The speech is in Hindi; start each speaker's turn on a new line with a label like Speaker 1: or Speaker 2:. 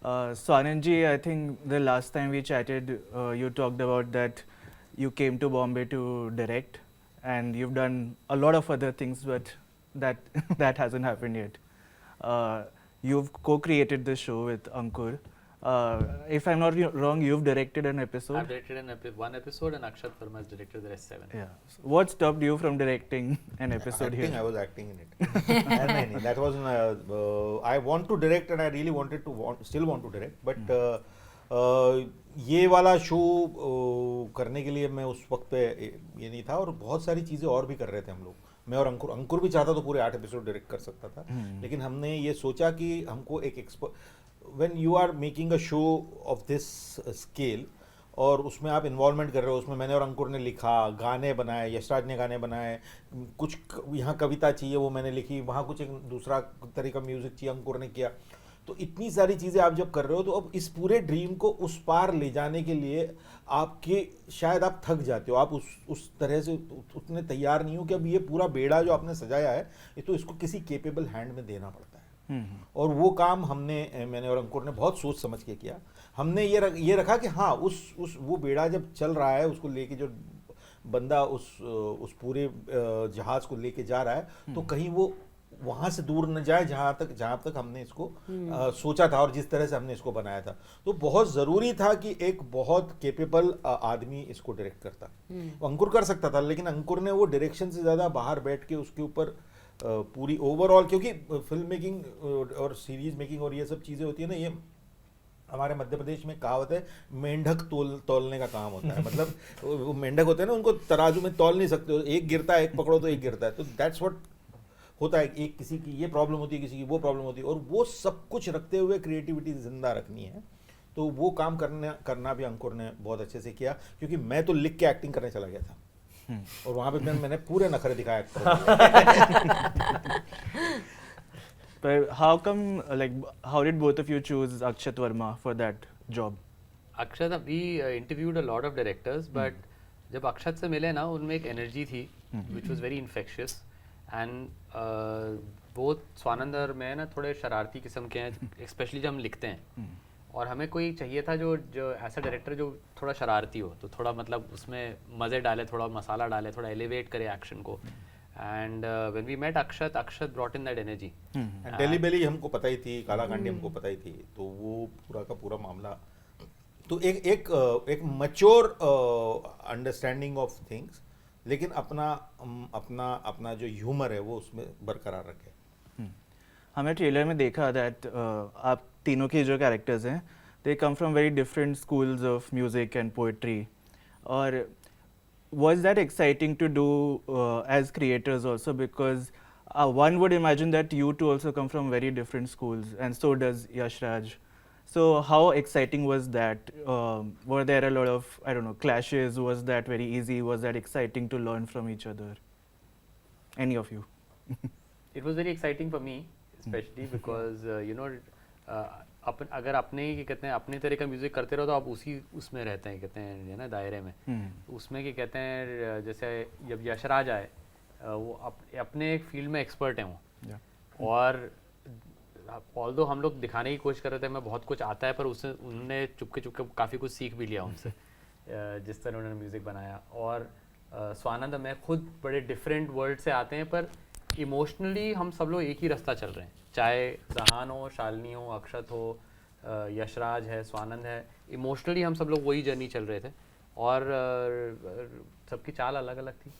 Speaker 1: Swananji, I think the last time we chatted, you talked about that you came to Bombay to direct, and you've done a lot of other things, but that that hasn't happened yet. You've co-created the show with Ankur. If I'm not wrong, you've directed an episode.
Speaker 2: I've directed one episode, and Akshat Verma has directed the rest 7.
Speaker 1: Yeah. So what stopped you from directing an episode
Speaker 3: Acting,
Speaker 1: here?
Speaker 3: I was acting in it. नहीं, that was I want to direct and I really wanted to still want to direct, but ये वाला शो करने के लिए मैं उस वक्त पे ये नहीं था, और बहुत सारी चीज़ें और भी कर रहे थे हम लोग, मैं और अंकुर भी चाहता तो पूरे 8 एपिसोड डायरेक्ट कर सकता था, लेकिन हमने ये सोचा कि हमको एक when you are making a show of this scale और उसमें आप इन्वॉल्वमेंट कर रहे हो, उसमें मैंने और अंकुर ने लिखा, गाने बनाए, यशराज ने गाने बनाए, कुछ यहाँ कविता चाहिए वो मैंने लिखी, वहाँ कुछ एक दूसरा तरह का म्यूज़िक चाहिए अंकुर ने किया, तो इतनी सारी चीज़ें आप जब कर रहे हो तो अब इस पूरे ड्रीम को उस पार ले जाने के लिए आपके शायद आप थक जाते हो, आप उस तरह से उतने तैयार नहीं हो कि अब ये पूरा बेड़ा जो आपने सजाया है ये तो इसको किसी केपेबल हैंड में देना पड़ता है। और वो काम मैंने और अंकुर ने बहुत सोच समझ के किया। हमने ये रखा कि हाँ उस वो बेड़ा जब चल रहा है, उसको लेके जो बंदा उस पूरे जहाज को लेके जा रहा है तो कहीं वो वहाँ से दूर न जाए जहाँ तक हमने इसको सोचा था और जिस तरह से हमने इसको बनाया था। तो बहुत ज़रूरी था कि एक बहुत केपेबल आदमी इसको डायरेक्ट करता। अंकुर कर सकता था, लेकिन अंकुर ने वो डायरेक्शन से ज़्यादा बाहर बैठ के उसके ऊपर पूरी ओवरऑल, क्योंकि फिल्म मेकिंग और सीरीज मेकिंग और ये सब चीज़ें होती है ना, ये हमारे मध्य प्रदेश में कहावत है मेंढक तोलने का काम होता है। मतलब वो मेंढक होते हैं ना, उनको तराजू में तोल नहीं सकते, एक गिरता है, एक पकड़ो तो एक गिरता है, तो दैट्स व्हाट होता है। एक किसी की ये प्रॉब्लम होती है, किसी की वो प्रॉब्लम होती है, और वो सब कुछ रखते हुए क्रिएटिविटी जिंदा रखनी है। तो वो काम करना भी अंकुर ने बहुत अच्छे से किया, क्योंकि मैं तो लिख के एक्टिंग करने चला गया था और वहाँ पे मैंने पूरे नखरे दिखाया।
Speaker 1: But how come, like, how did both of you choose Akshat Verma for that job?
Speaker 2: Akshat, we interviewed a lot of directors, but जब अक्षत से मिले ना, उनमें एक एनर्जी थी which was very infectious, and वो स्वानंद और मैं ना थोड़े शरारती किस्म के हैं, स्पेशली जब हम लिखते हैं, और हमें कोई चाहिए था जो ऐसा डायरेक्टर जो थोड़ा शरारती हो, तो थोड़ा मतलब उसमें मज़े डाले, थोड़ा मसाला डाले, थोड़ा एलिवेट करे एक्शन को। And when we met Akshat brought in that energy.
Speaker 3: And Delhi Belly हमको पता ही थी, काला कांडी हमको पता ही थी, तो वो पूरा का पूरा मामला, तो एक मैच्योर अंडरस्टैंडिंग ऑफ थिंग्स, लेकिन अपना जो ह्यूमर है वो उसमें बरकरार रखे।
Speaker 1: हमें ट्रेलर में देखा दैट आप तीनों के जो कैरेक्टर्स हैं they come from very different schools of music and poetry, और was that exciting to do as creators also, because one would imagine that you two also come from very different schools, and so does Yashraj. So how exciting was that? Were there a lot of, I don't know, clashes? Was that very easy? Was that exciting to learn from each other? Any of you?
Speaker 2: It was very exciting for me, especially because you know, अगर अपने ही कहते हैं अपने तरह का म्यूज़िक करते रहो तो आप उसमें रहते हैं, कहते हैं है ना, दायरे में। उसमें क्या कहते हैं, जैसे जब यशराज आए, वो अपने एक फील्ड में एक्सपर्ट हैं वो, और ऑल्दो हम लोग दिखाने की कोशिश कर रहे थे हमें बहुत कुछ आता है, पर उन्होंने चुपके काफ़ी कुछ सीख भी लिया उनसे जिस तरह उन्होंने म्यूज़िक बनाया। और स्वानंद मैं खुद बड़े डिफरेंट वर्ल्ड से आते हैं, पर इमोशनली हम सब लोग एक ही रास्ता चल रहे हैं, चाहे रहान हो, शालिनी हो, अक्षत हो, यशराज है, स्वानंद है, इमोशनली हम सब लोग वही जर्नी चल रहे थे, और सबकी चाल अलग अलग थी।